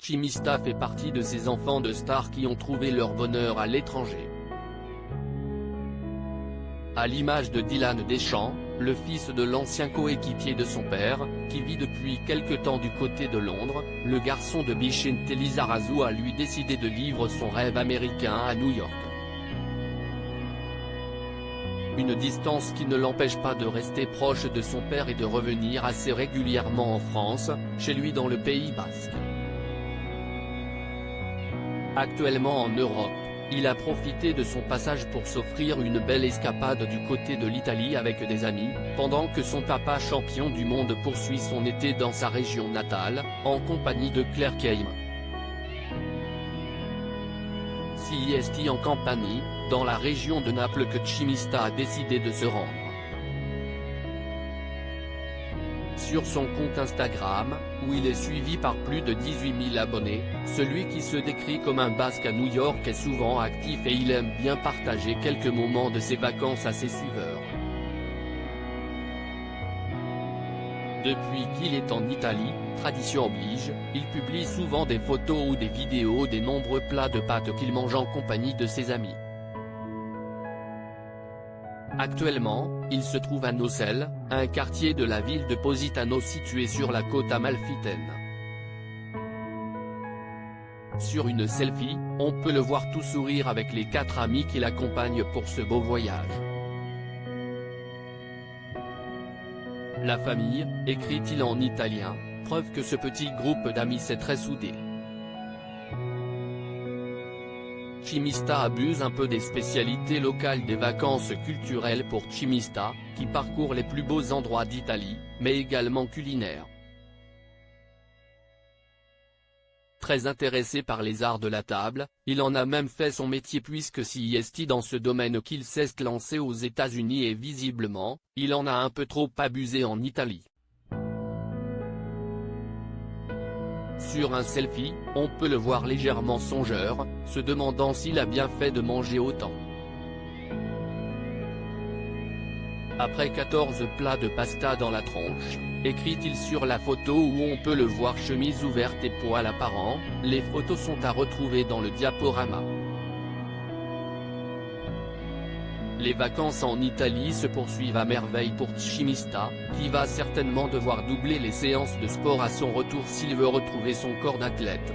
Chimista fait partie de ces enfants de stars qui ont trouvé leur bonheur à l'étranger. À l'image de Dylan Deschamps, le fils de l'ancien coéquipier de son père, qui vit depuis quelque temps du côté de Londres, le garçon de Vicente Lizarazu a lui décidé de vivre son rêve américain à New York. Une distance qui ne l'empêche pas de rester proche de son père et de revenir assez régulièrement en France, chez lui dans le Pays Basque. Actuellement en Europe, il a profité de son passage pour s'offrir une belle escapade du côté de l'Italie avec des amis, pendant que son papa champion du monde poursuit son été dans sa région natale, en compagnie de Claire Keim. C'est en Campanie, dans la région de Naples que Chimista a décidé de se rendre. Sur son compte Instagram, où il est suivi par plus de 18 000 abonnés, celui qui se décrit comme un Basque à New York est souvent actif et il aime bien partager quelques moments de ses vacances à ses suiveurs. Depuis qu'il est en Italie, tradition oblige, il publie souvent des photos ou des vidéos des nombreux plats de pâtes qu'il mange en compagnie de ses amis. Actuellement, il se trouve à Nocelle, un quartier de la ville de Positano situé sur la côte amalfitaine. Sur une selfie, on peut le voir tout sourire avec les 4 amis qui l'accompagnent pour ce beau voyage. La famille, écrit-il en italien, preuve que ce petit groupe d'amis s'est très soudé. Chimista abuse un peu des spécialités locales des vacances culturelles pour Chimista, qui parcourt les plus beaux endroits d'Italie, mais également culinaires. Très intéressé par les arts de la table, il en a même fait son métier puisque c'est dans ce domaine qu'il s'est lancé aux États-Unis et visiblement, il en a un peu trop abusé en Italie. Sur un selfie, on peut le voir légèrement songeur, se demandant s'il a bien fait de manger autant. Après 14 plats de pasta dans la tronche, écrit-il sur la photo où on peut le voir chemise ouverte et poil apparent, les photos sont à retrouver dans le diaporama. Les vacances en Italie se poursuivent à merveille pour Chimista, qui va certainement devoir doubler les séances de sport à son retour s'il veut retrouver son corps d'athlète.